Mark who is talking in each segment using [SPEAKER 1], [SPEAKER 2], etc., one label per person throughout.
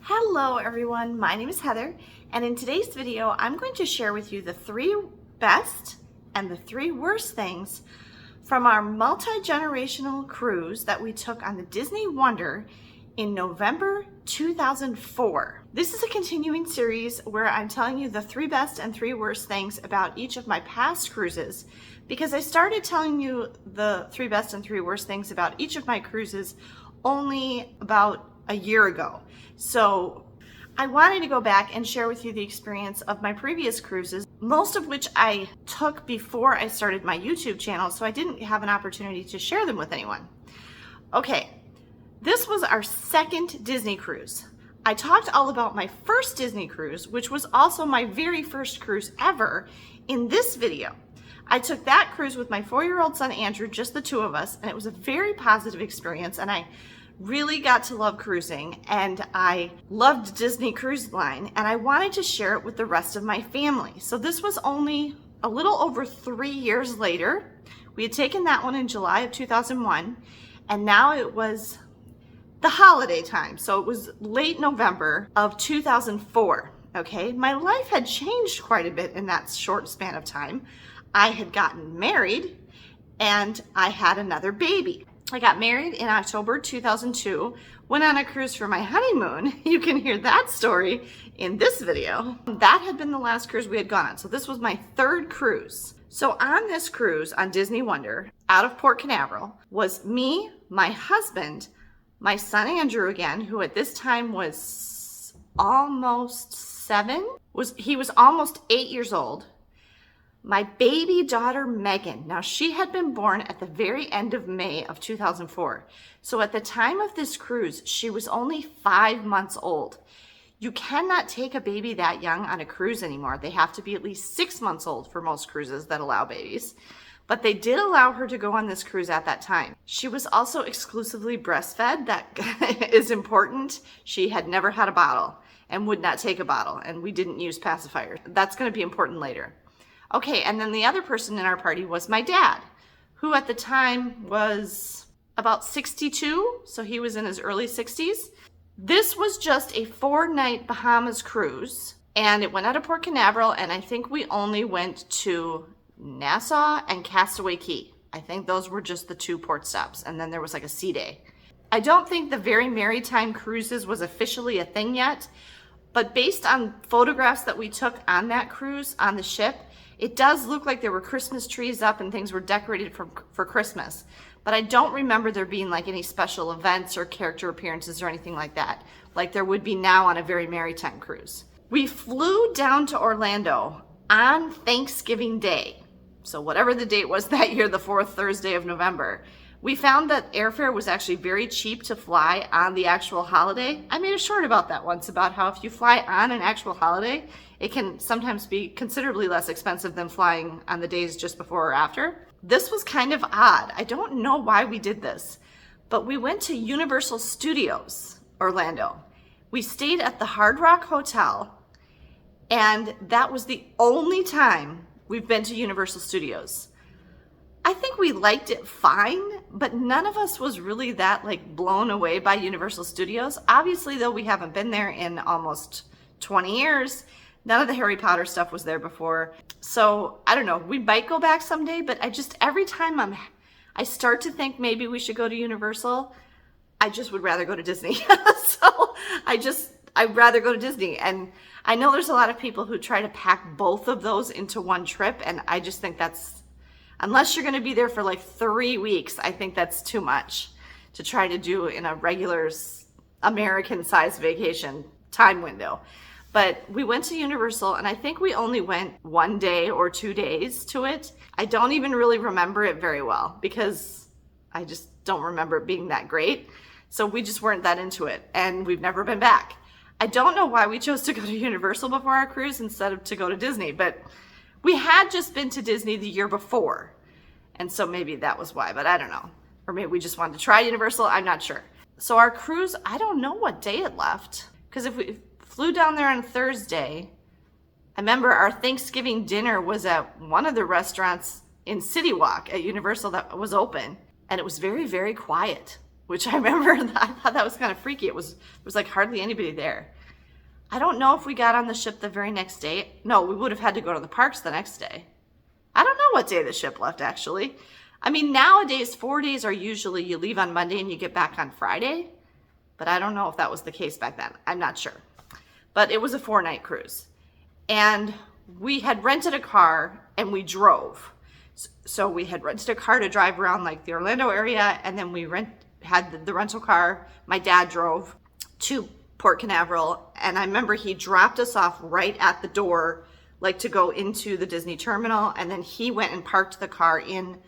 [SPEAKER 1] Hello everyone, my name is Heather, and in today's video I'm going to share with you the 3 best and the 3 worst things from our multi-generational cruise that we took on the Disney Wonder in November 2004. This is a continuing series where I'm telling you the 3 best and 3 worst things about each of my past cruises, because I started telling you the 3 best and 3 worst things about each of my cruises only about a year ago. So I wanted to go back and share with you the experience of my previous cruises, most of which I took before I started my YouTube channel, so I didn't have an opportunity to share them with anyone. Okay, this was our second Disney cruise. I talked all about my first Disney cruise, which was also my very first cruise ever, in this video. I took that cruise with my 4-year-old son Andrew, just the 2 of us, and it was a very positive experience, and I really got to love cruising, and I loved Disney Cruise Line, and I wanted to share it with the rest of my family. So this was only a little over 3 years later. We had taken that one in July of 2001, and now it was the holiday time. So it was late November of 2004. Okay, my life had changed quite a bit in that short span of time. I had gotten married and I had another baby. I got married in October 2002, went on a cruise for my honeymoon. You can hear that story in this video. That had been the last cruise we had gone on. So this was my 3rd cruise. So on this cruise on Disney Wonder, out of Port Canaveral, was me, my husband, my son Andrew again, who at this time was almost 7. He was almost 8 years old. My baby daughter, Megan. Now, she had been born at the very end of May of 2004. So at the time of this cruise, she was only 5 months old. You cannot take a baby that young on a cruise anymore. They have to be at least 6 months old for most cruises that allow babies. But they did allow her to go on this cruise at that time. She was also exclusively breastfed. That is important. She had never had a bottle and would not take a bottle, and we didn't use pacifiers. That's going to be important later. Okay, and then the other person in our party was my dad, who at the time was about 62, so he was in his early 60s. This was just a 4-night Bahamas cruise, and it went out of Port Canaveral, and I think we only went to Nassau and Castaway Cay. I think those were just the 2 port stops, and then there was like a sea day. I don't think the Very Maritime Cruises was officially a thing yet, but based on photographs that we took on that cruise on the ship, it does look like there were Christmas trees up and things were decorated for Christmas. But I don't remember there being like any special events or character appearances or anything like that, like there would be now on a Very Maritime cruise. We flew down to Orlando on Thanksgiving Day. So whatever the date was that year, the 4th Thursday of November. We found that airfare was actually very cheap to fly on the actual holiday. I made a short about that once, about how if you fly on an actual holiday, it can sometimes be considerably less expensive than flying on the days just before or after. This was kind of odd. I don't know why we did this, but we went to Universal Studios, Orlando. We stayed at the Hard Rock Hotel, and that was the only time we've been to Universal Studios. I think we liked it fine, but none of us was really that like blown away by Universal Studios. Obviously, though, we haven't been there in almost 20 years. None of the Harry Potter stuff was there before. So I don't know, we might go back someday, but every time I start to think maybe we should go to Universal, I just would rather go to Disney. So I'd rather go to Disney. And I know there's a lot of people who try to pack both of those into one trip, and I just think that's, unless you're going to be there for like 3 weeks, I think that's too much to try to do in a regular American-sized vacation time window. But we went to Universal, and I think we only went 1 day or 2 days to it. I don't even really remember it very well because I just don't remember it being that great. So we just weren't that into it, and we've never been back. I don't know why we chose to go to Universal before our cruise instead of to go to Disney, but we had just been to Disney the year before, and so maybe that was why, but I don't know. Or maybe we just wanted to try Universal, I'm not sure. So our cruise, I don't know what day it left, because if we flew down there on Thursday, I remember our Thanksgiving dinner was at one of the restaurants in City Walk at Universal that was open, and it was very, very quiet. which I remember I thought that was kind of freaky. There was like hardly anybody there. I don't know if we got on the ship the very next day. No, we would have had to go to the parks the next day. I don't know what day the ship left, actually. I mean, nowadays, 4 days are usually you leave on Monday and you get back on Friday. But I don't know if that was the case back then. I'm not sure. But it was a 4-night cruise. And we had rented a car and we drove. So we had rented a car to drive around like the Orlando area, and then we had the rental car. My dad drove to Port Canaveral, and I remember he dropped us off right at the door, like to go into the Disney terminal, and then he went and parked the car in,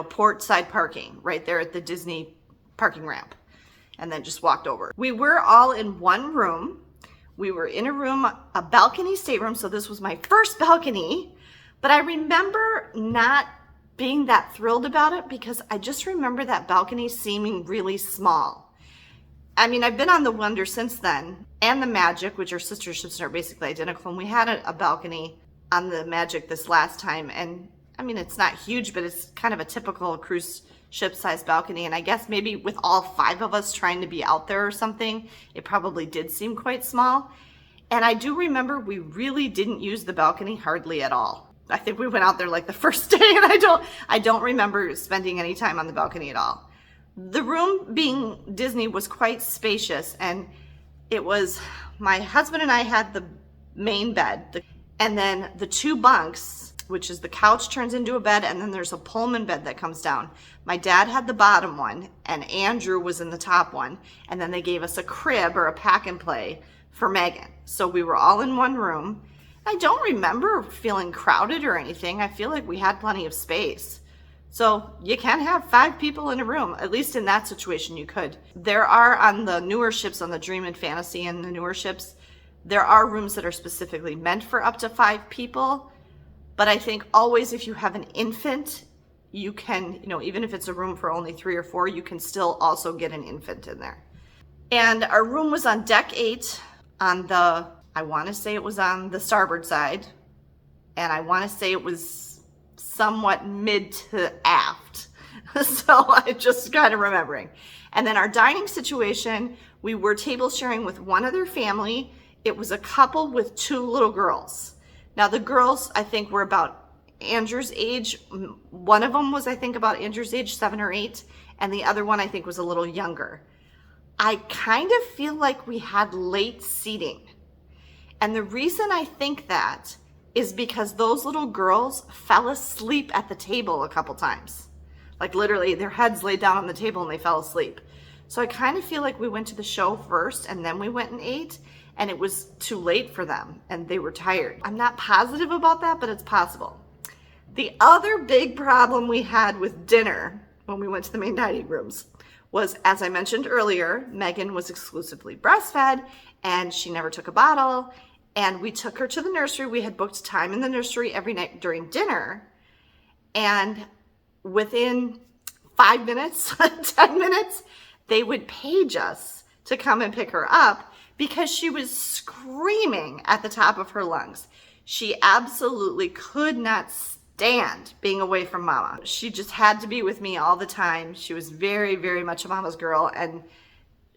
[SPEAKER 1] port side parking right there at the Disney parking ramp, and then just walked over. We were all in one room. We were in a room, a balcony stateroom, so this was my first balcony, but I remember not being that thrilled about it because I just remember that balcony seeming really small. I mean, I've been on the Wonder since then, and the Magic, which are sister ships and are basically identical, and we had a balcony on the Magic this last time, and I mean, it's not huge, but it's kind of a typical cruise ship size balcony, and I guess maybe with all 5 of us trying to be out there or something, it probably did seem quite small. And I do remember we really didn't use the balcony hardly at all. I think we went out there like the first day, and I don't remember spending any time on the balcony at all. The room, being Disney, was quite spacious, and it was, my husband and I had the main bed, and then the 2 bunks, which is the couch turns into a bed, and then there's a Pullman bed that comes down. My dad had the bottom one, and Andrew was in the top one, and then they gave us a crib or a pack and play for Megan. So we were all in one room. I don't remember feeling crowded or anything. I feel like we had plenty of space. So you can have 5 people in a room, at least in that situation you could. There are, on the newer ships, on the Dream and Fantasy and the newer ships, there are rooms that are specifically meant for up to 5 people. But I think always if you have an infant, you can, even if it's a room for only 3 or 4, you can still also get an infant in there. And our room was on deck 8 on the, I want to say it was on the starboard side. And I want to say it was somewhat mid to aft. So I just kind of remembering. And then our dining situation, we were table sharing with one other family. It was a couple with 2 little girls. Now the girls, I think, were about Andrew's age. One of them was, I think, about Andrew's age, 7 or 8. And the other one, I think, was a little younger. I kind of feel like we had late seating. And the reason I think that is because those little girls fell asleep at the table a couple times. Like literally their heads laid down on the table and they fell asleep. So I kind of feel like we went to the show first and then we went and ate, and it was too late for them and they were tired. I'm not positive about that, but it's possible. The other big problem we had with dinner when we went to the main dining rooms was, as I mentioned earlier, Megan was exclusively breastfed and she never took a bottle. And we took her to the nursery. We had booked time in the nursery every night during dinner. And within 5 minutes, 10 minutes, they would page us to come and pick her up because she was screaming at the top of her lungs. She absolutely could not stand being away from Mama. She just had to be with me all the time. She was very, very much a mama's girl. And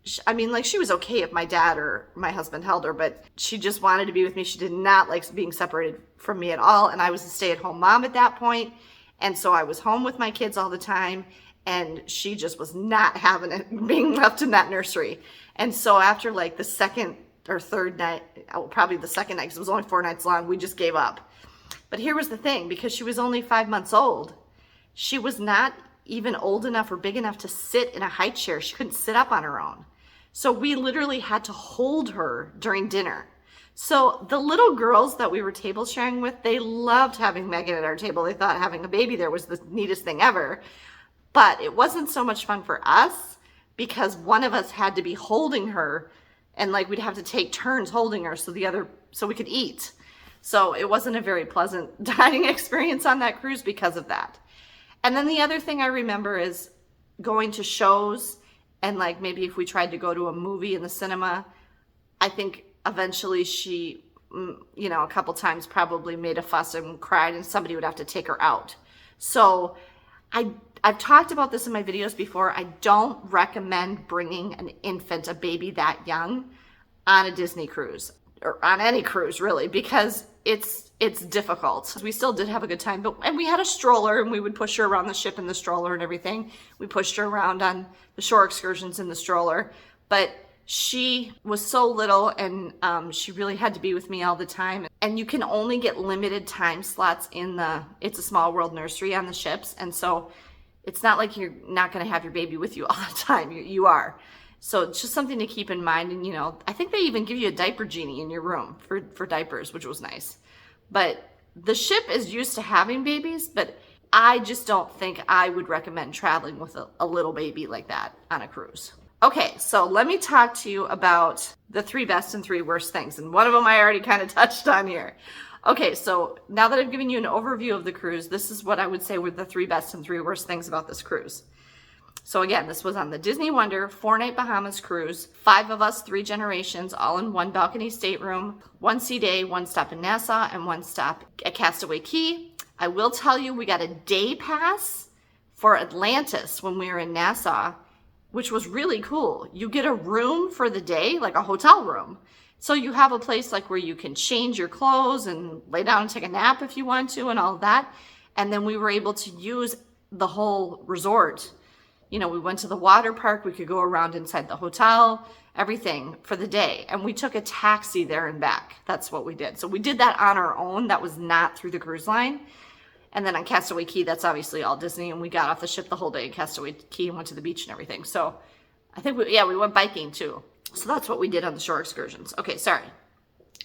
[SPEAKER 1] she was okay if my dad or my husband held her, but she just wanted to be with me. She did not like being separated from me at all. And I was a stay-at-home mom at that point. And so I was home with my kids all the time. And she just was not having it being left in that nursery. And so after like the second or third night, probably the second night, because it was only 4 nights long, we just gave up. But here was the thing, because she was only 5 months old, she was not even old enough or big enough to sit in a high chair. She couldn't sit up on her own. So we literally had to hold her during dinner. So the little girls that we were table sharing with, they loved having Megan at our table. They thought having a baby there was the neatest thing ever. But it wasn't so much fun for us because one of us had to be holding her, and like we'd have to take turns holding her so we could eat. So it wasn't a very pleasant dining experience on that cruise because of that. And then the other thing I remember is going to shows. And like maybe if we tried to go to a movie in the cinema, I think eventually she, a couple times probably made a fuss and cried and somebody would have to take her out. So I've talked about this in my videos before. I don't recommend bringing an infant, a baby that young, on a Disney cruise, or on any cruise really, because it's difficult. We still did have a good time, and we had a stroller, and we would push her around the ship in the stroller and everything. We pushed her around on the shore excursions in the stroller, but she was so little, and she really had to be with me all the time. And you can only get limited time slots in the It's a Small World nursery on the ships, and so it's not like you're not going to have your baby with you all the time. You are. So it's just something to keep in mind. And, you know, I think they even give you a diaper genie in your room for diapers, which was nice. But the ship is used to having babies, but I just don't think I would recommend traveling with a little baby like that on a cruise. Okay, so let me talk to you about the 3 best and 3 worst things. And one of them I already kind of touched on here. Okay, so now that I've given you an overview of the cruise, this is what I would say were the 3 best and 3 worst things about this cruise. So again, this was on the Disney Wonder 4-night Bahamas cruise. 5 of us, 3 generations, all in 1 balcony stateroom, 1 sea day, 1 stop in Nassau, and 1 stop at Castaway Cay. I will tell you, we got a day pass for Atlantis when we were in Nassau, which was really cool. You get a room for the day, like a hotel room. So you have a place like where you can change your clothes and lay down and take a nap if you want to and all of that. And then we were able to use the whole resort. You know, we went to the water park, we could go around inside the hotel, everything for the day. And we took a taxi there and back. That's what we did. So we did that on our own. That was not through the cruise line. And then on Castaway Cay, that's obviously all Disney. And we got off the ship the whole day in Castaway Cay and went to the beach and everything. So I think, we went biking too. So that's what we did on the shore excursions. Okay, sorry.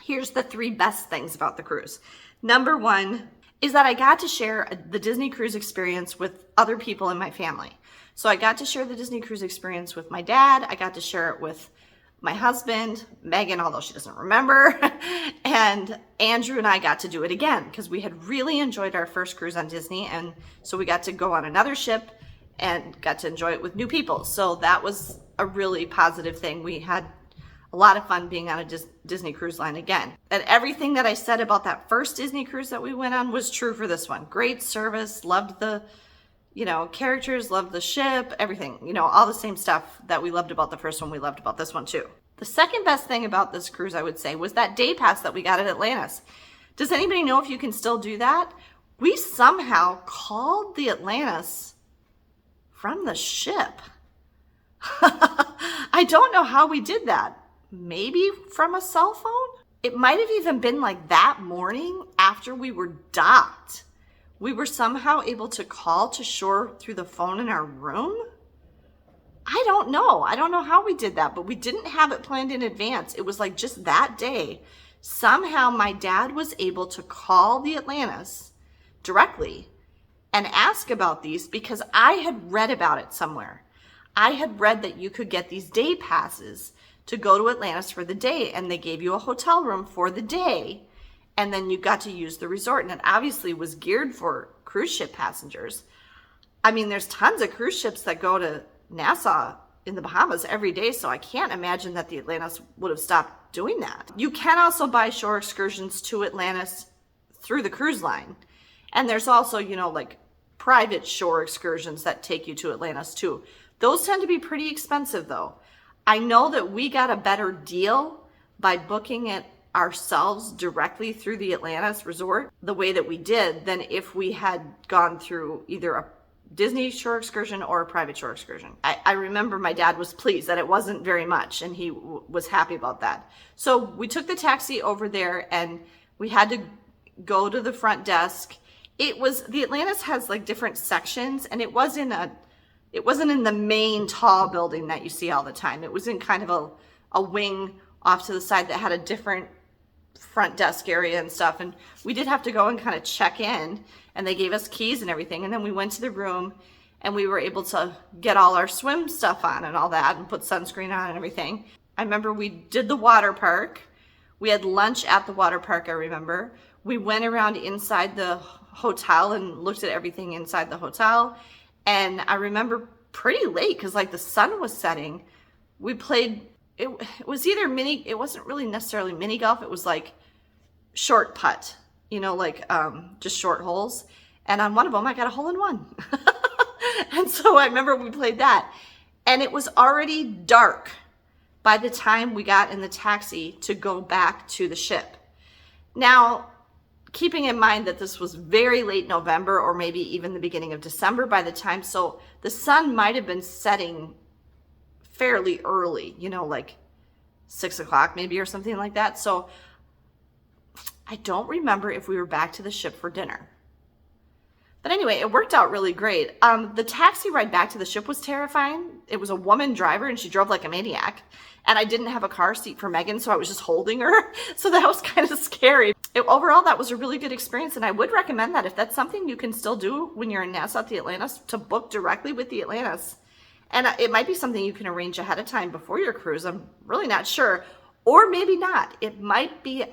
[SPEAKER 1] Here's the 3 best things about the cruise. Number 1 is that I got to share the Disney cruise experience with other people in my family. So I got to share the Disney cruise experience with my dad. I got to share it with my husband, Megan, although she doesn't remember, and Andrew and I got to do it again because we had really enjoyed our first cruise on Disney, and so we got to go on another ship and got to enjoy it with new people. So that was a really positive thing. We had a lot of fun being on a Disney cruise line again. And everything that I said about that first Disney cruise that we went on was true for this one. Great service, loved the, characters, loved the ship, everything, all the same stuff that we loved about the first one, we loved about this one too. The second best thing about this cruise, I would say, was that day pass that we got at Atlantis. Does anybody know if you can still do that? We somehow called the Atlantis from the ship. I don't know how we did that. Maybe from a cell phone? It might have even been like that morning after we were docked. We were somehow able to call to shore through the phone in our room? I don't know. I don't know how we did that, but we didn't have it planned in advance. It was like just that day. Somehow my dad was able to call the Atlantis directly and ask about these because I had read about it somewhere. I had read that you could get these day passes to go to Atlantis for the day, and they gave you a hotel room for the day, and then you got to use the resort, and it obviously was geared for cruise ship passengers. I mean, there's tons of cruise ships that go to Nassau in the Bahamas every day, so I can't imagine that the Atlantis would have stopped doing that. You can also buy shore excursions to Atlantis through the cruise line, and there's also, like private shore excursions that take you to Atlantis too. Those tend to be pretty expensive though. I know that we got a better deal by booking it ourselves directly through the Atlantis resort the way that we did than if we had gone through either a Disney shore excursion or a private shore excursion. I remember my dad was pleased that it wasn't very much, and he was happy about that. So we took the taxi over there and we had to go to the front desk. The Atlantis has like different sections, and it wasn't in the main tall building that you see all the time. It was in kind of a wing off to the side that had a different front desk area and stuff. And we did have to go and kind of check in, and they gave us keys and everything. And then we went to the room and we were able to get all our swim stuff on and all that and put sunscreen on and everything. I remember we did the water park. We had lunch at the water park, I remember. We went around inside the hotel and looked at everything inside the hotel. And I remember pretty late, because like the sun was setting, we played, it was either it wasn't really necessarily mini golf, it was like short putt, just short holes. And on one of them, I got a hole in one. And so I remember we played that, and it was already dark by the time we got in the taxi to go back to the ship. Now, keeping in mind that this was very late November or maybe even the beginning of December by the time, so the sun might have been setting fairly early, you know, like 6 o'clock maybe or something like that. So I don't remember if we were back to the ship for dinner. But anyway, it worked out really great. The taxi ride back to the ship was terrifying. It was a woman driver and she drove like a maniac. And I didn't have a car seat for Megan, so I was just holding her. So that was kind of scary. Overall, that was a really good experience. And I would recommend that if that's something you can still do when you're in Nassau at the Atlantis, to book directly with the Atlantis. And it might be something you can arrange ahead of time before your cruise. I'm really not sure. Or maybe not. It might be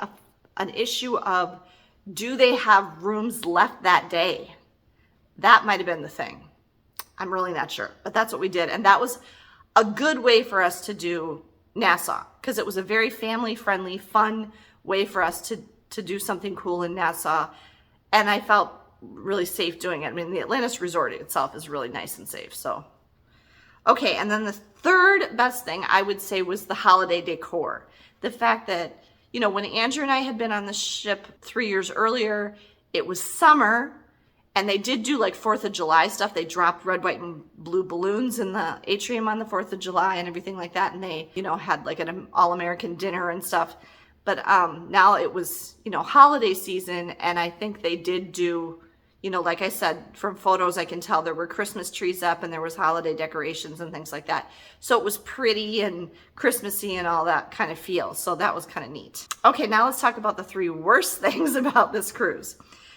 [SPEAKER 1] an issue of, do they have rooms left that day? That might have been the thing. I'm really not sure, but that's what we did. And that was a good way for us to do Nassau, because it was a very family-friendly, fun way for us to do something cool in Nassau. And I felt really safe doing it. I mean, the Atlantis Resort itself is really nice and safe. So, okay, and then the third best thing I would say was the holiday decor. The fact that, you know, when Andrew and I had been on the ship 3 years earlier, it was summer. And they did do like 4th of July stuff. They dropped red, white, and blue balloons in the atrium on the 4th of July and everything like that. And they, you know, had like an all-American dinner and stuff. But now it was, you know, holiday season. And I think they did do, you know, like I said, from photos I can tell there were Christmas trees up and there was holiday decorations and things like that. So it was pretty and Christmassy and all that kind of feel. So that was kind of neat. Okay, now let's talk about the 3 worst things about this cruise.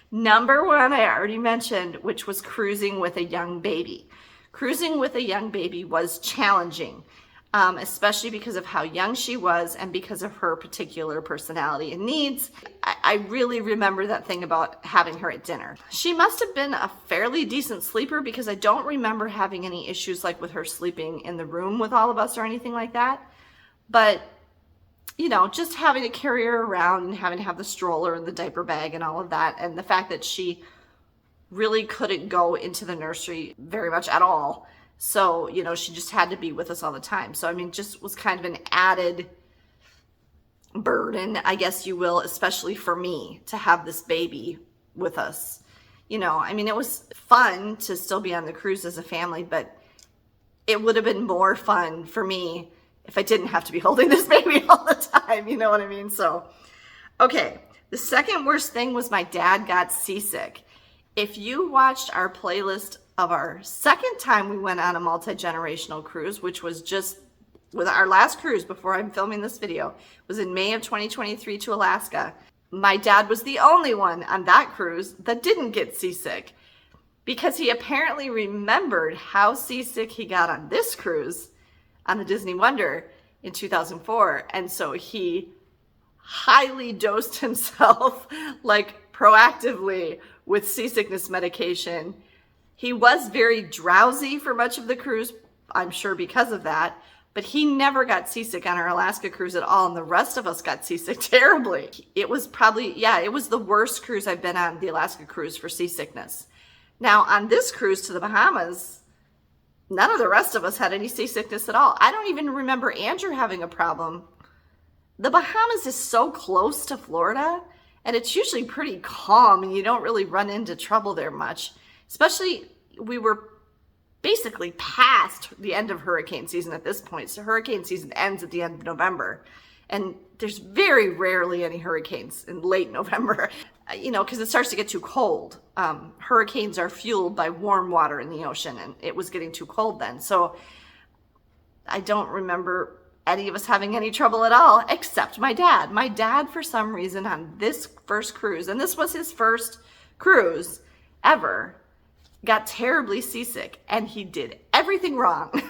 [SPEAKER 1] Number 1, I already mentioned, which was cruising with a young baby. Cruising with a young baby was challenging, especially because of how young she was and because of her particular personality and needs. I really remember that thing about having her at dinner. She must have been a fairly decent sleeper, because I don't remember having any issues like with her sleeping in the room with all of us or anything like that. But you know, just having to carry her around and having to have the stroller and the diaper bag and all of that. And the fact that she really couldn't go into the nursery very much at all. So, you know, she just had to be with us all the time. So, I mean, just was kind of an added burden, I guess you will, especially for me to have this baby with us. You know, I mean, it was fun to still be on the cruise as a family, but it would have been more fun for me if I didn't have to be holding this baby all the time, you know what I mean? So, okay, the second worst thing was my dad got seasick. If you watched our playlist of our second time we went on a multi-generational cruise, which was just with our last cruise before I'm filming this video, was in May of 2023 to Alaska. My dad was the only one on that cruise that didn't get seasick, because he apparently remembered how seasick he got on this cruise on the Disney Wonder in 2004. And so he highly dosed himself, like proactively, with seasickness medication. He was very drowsy for much of the cruise, I'm sure because of that, but he never got seasick on our Alaska cruise at all. And the rest of us got seasick terribly. It was probably, yeah, it was the worst cruise I've been on, the Alaska cruise, for seasickness. Now on this cruise to the Bahamas, none of the rest of us had any seasickness at all. I don't even remember Andrew having a problem. The Bahamas is so close to Florida, and it's usually pretty calm, and you don't really run into trouble there much. Especially, we were basically past the end of hurricane season at this point. So hurricane season ends at the end of November. And there's very rarely any hurricanes in late November, you know, because it starts to get too cold. Hurricanes are fueled by warm water in the ocean, and it was getting too cold then. So I don't remember any of us having any trouble at all, except my dad. My dad, for some reason, on this first cruise, and this was his first cruise ever, got terribly seasick, and he did everything wrong.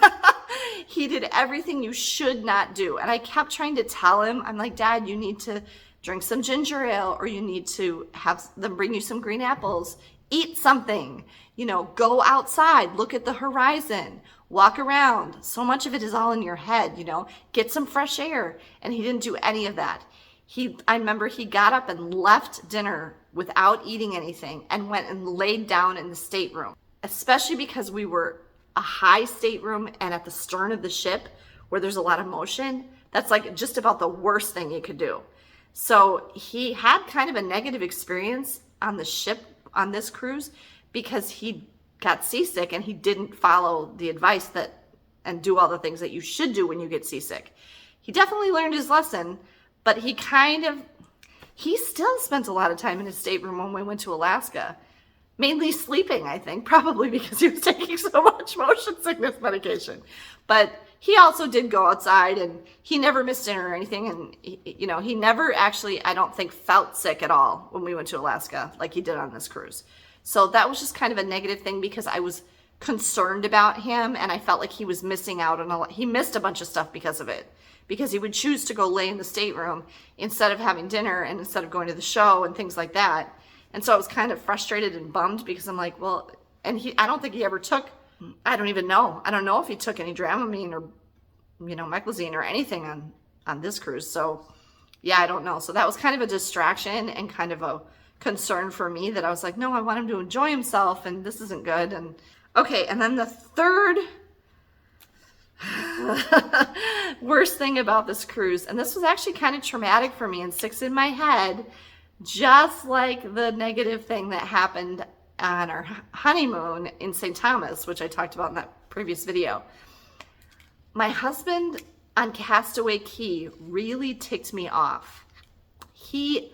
[SPEAKER 1] He did everything you should not do. And I kept trying to tell him, I'm like, Dad, you need to drink some ginger ale, or you need to have them bring you some green apples. Eat something, you know, go outside, look at the horizon, walk around. So much of it is all in your head, you know, get some fresh air. And he didn't do any of that. I remember he got up and left dinner without eating anything and went and laid down in the stateroom. especially because we were a high stateroom and at the stern of the ship where there's a lot of motion. That's like just about the worst thing you could do. So he had kind of a negative experience on the ship on this cruise because he got seasick and he didn't follow the advice and do all the things that you should do when you get seasick. He definitely learned his lesson, but he still spent a lot of time in his stateroom when we went to Alaska, mainly sleeping, I think, probably because he was taking so much motion sickness medication. But he also did go outside, and he never missed dinner or anything. And, he never actually, I don't think, felt sick at all when we went to Alaska like he did on this cruise. So that was just kind of a negative thing because I was concerned about him, and I felt like he was missing out on he missed a bunch of stuff because of it. Because he would choose to go lay in the stateroom instead of having dinner and instead of going to the show and things like that. And so I was kind of frustrated and bummed because I'm like, well, and I don't think he ever took, I don't even know. I don't know if he took any Dramamine or, Meclizine or anything on this cruise. So yeah, I don't know. So that was kind of a distraction and kind of a concern for me that I was like, no, I want him to enjoy himself and this isn't good. And okay. And then the third worst thing about this cruise, and this was actually kind of traumatic for me and sticks in my head, just like the negative thing that happened on our honeymoon in St. Thomas, which I talked about in that previous video. My husband on Castaway Cay really ticked me off. He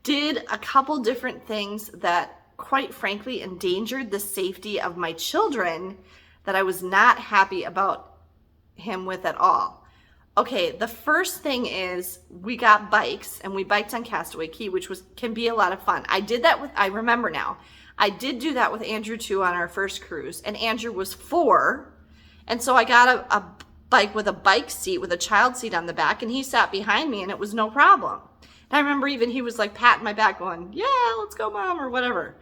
[SPEAKER 1] did a couple different things that, quite frankly, endangered the safety of my children that I was not happy about him with at all. Okay, the first thing is we got bikes and we biked on Castaway Cay, which can be a lot of fun. I remember now, I did do that with Andrew too on our first cruise, and Andrew was 4. And so I got a bike with a bike seat with a child seat on the back, and he sat behind me and it was no problem. And I remember even he was like patting my back going, yeah, let's go mom, or whatever.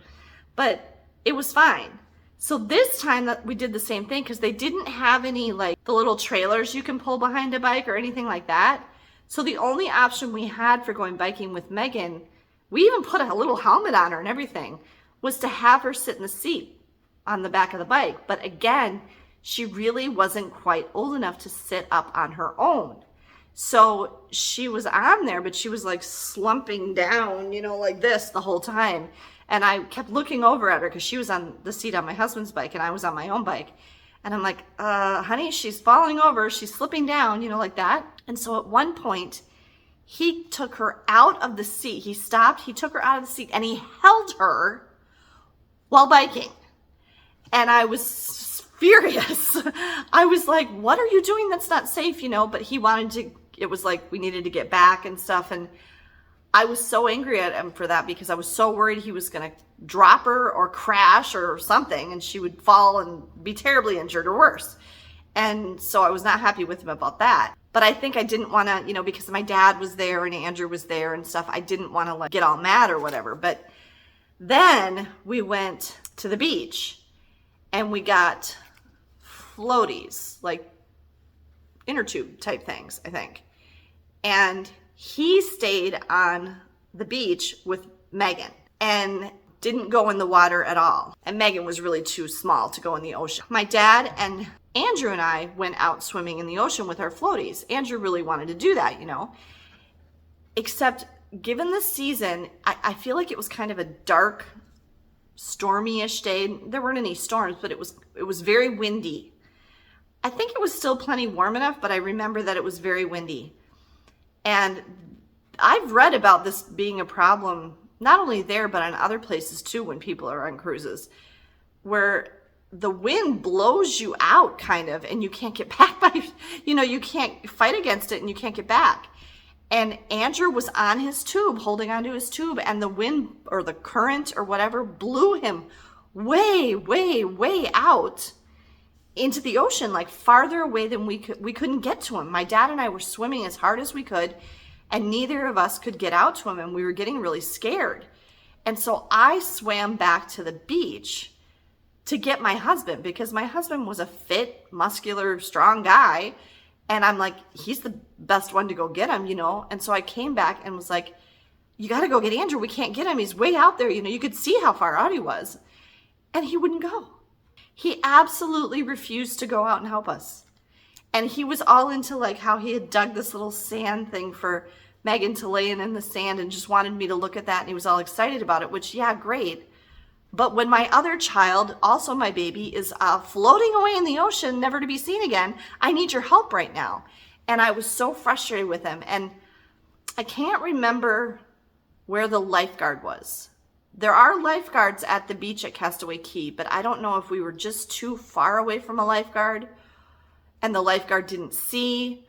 [SPEAKER 1] But it was fine. So this time that we did the same thing because they didn't have any like the little trailers you can pull behind a bike or anything like that. So the only option we had for going biking with Megan, we even put a little helmet on her and everything, was to have her sit in the seat on the back of the bike. But again, she really wasn't quite old enough to sit up on her own. So she was on there, but she was like slumping down, like this the whole time. And I kept looking over at her because she was on the seat on my husband's bike and I was on my own bike. And I'm like, honey, she's falling over. She's slipping down, like that. And so at one point, he took her out of the seat. He stopped, he took her out of the seat and he held her while biking. And I was furious. I was like, what are you doing? That's not safe, but he wanted to, it was like we needed to get back and stuff. And I was so angry at him for that because I was so worried he was going to drop her or crash or something and she would fall and be terribly injured or worse. And so I was not happy with him about that. But I think I didn't want to, because my dad was there and Andrew was there and stuff, I didn't want to get all mad or whatever. But then we went to the beach and we got floaties, like inner tube type things, I think. And he stayed on the beach with Megan and didn't go in the water at all. And Megan was really too small to go in the ocean. My dad and Andrew and I went out swimming in the ocean with our floaties. Andrew really wanted to do that, except given the season, I feel like it was kind of a dark, stormy-ish day. There weren't any storms, but it was very windy. I think it was still plenty warm enough, but I remember that it was very windy. And I've read about this being a problem, not only there, but on other places too, when people are on cruises, where the wind blows you out kind of, and you can't get back you can't fight against it and you can't get back. And Andrew was on his tube, holding onto his tube, and the wind or the current or whatever blew him way, way, way out into the ocean, like farther away than we couldn't get to him. My dad and I were swimming as hard as we could, and neither of us could get out to him, and we were getting really scared. And so I swam back to the beach to get my husband, because my husband was a fit, muscular, strong guy, and I'm like, he's the best one to go get him, And so I came back and was like, you got to go get Andrew. We can't get him. He's way out there. You could see how far out he was. and he wouldn't go. He absolutely refused to go out and help us. And he was all into like how he had dug this little sand thing for Megan to lay in the sand and just wanted me to look at that. And he was all excited about it, which, yeah, great. But when my other child, also my baby, is floating away in the ocean, never to be seen again, I need your help right now. And I was so frustrated with him. And I can't remember where the lifeguard was. There are lifeguards at the beach at Castaway Cay, but I don't know if we were just too far away from a lifeguard and the lifeguard didn't see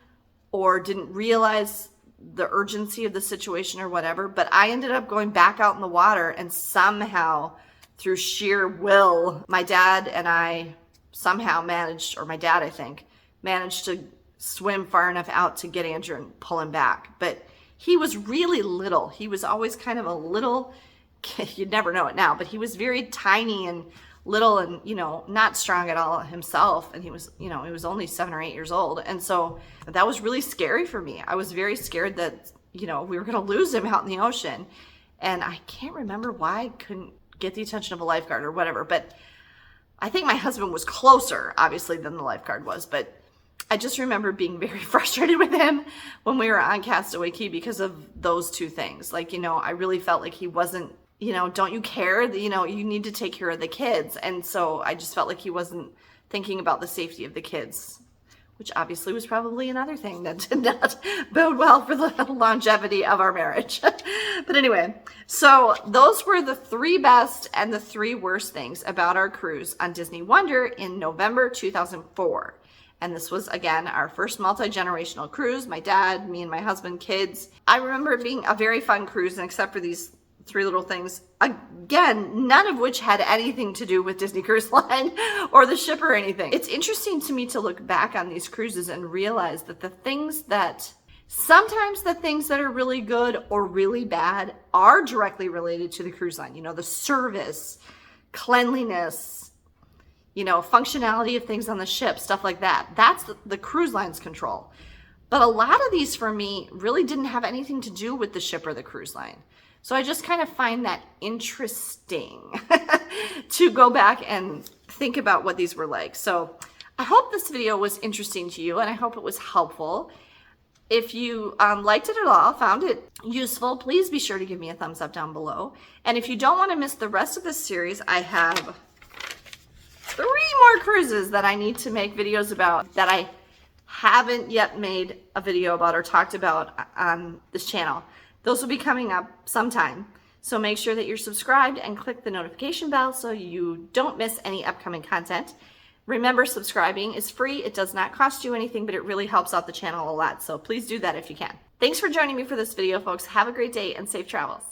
[SPEAKER 1] or didn't realize the urgency of the situation or whatever. But I ended up going back out in the water, and somehow, through sheer will, my dad and I somehow managed, or my dad, I think, managed to swim far enough out to get Andrew and pull him back. But he was really little. He was always kind of a little kid. You'd never know it now, but he was very tiny and little and, you know, not strong at all himself. And he was, you know, he was only 7 or 8 years old. And so that was really scary for me. I was very scared that, you know, we were going to lose him out in the ocean. And I can't remember why I couldn't get the attention of a lifeguard or whatever, but I think my husband was closer, obviously, than the lifeguard was. But I just remember being very frustrated with him when we were on Castaway Cay because of those two things. Like, you know, I really felt like he wasn't, you know, don't you care? You know, you need to take care of the kids. And so I just felt like he wasn't thinking about the safety of the kids, which obviously was probably another thing that did not bode well for the longevity of our marriage. But anyway, so those were the 3 best and the 3 worst things about our cruise on Disney Wonder in November 2004. And this was, again, our first multi-generational cruise. My dad, me and my husband, kids. I remember it being a very fun cruise, and except for these 3 little things, again, none of which had anything to do with Disney Cruise Line or the ship or anything. It's interesting to me to look back on these cruises and realize that sometimes the things that are really good or really bad are directly related to the cruise line. You know, the service, cleanliness, you know, functionality of things on the ship, stuff like that. That's the cruise line's control. But a lot of these for me really didn't have anything to do with the ship or the cruise line. So I just kind of find that interesting to go back and think about what these were like. So I hope this video was interesting to you, and I hope it was helpful. If you liked it at all, found it useful, please be sure to give me a thumbs up down below. And if you don't want to miss the rest of this series, I have 3 more cruises that I need to make videos about that I haven't yet made a video about or talked about on this channel. Those will be coming up sometime. So make sure that you're subscribed and click the notification bell so you don't miss any upcoming content. Remember, subscribing is free. It does not cost you anything, but it really helps out the channel a lot. So please do that if you can. Thanks for joining me for this video, folks. Have a great day and safe travels.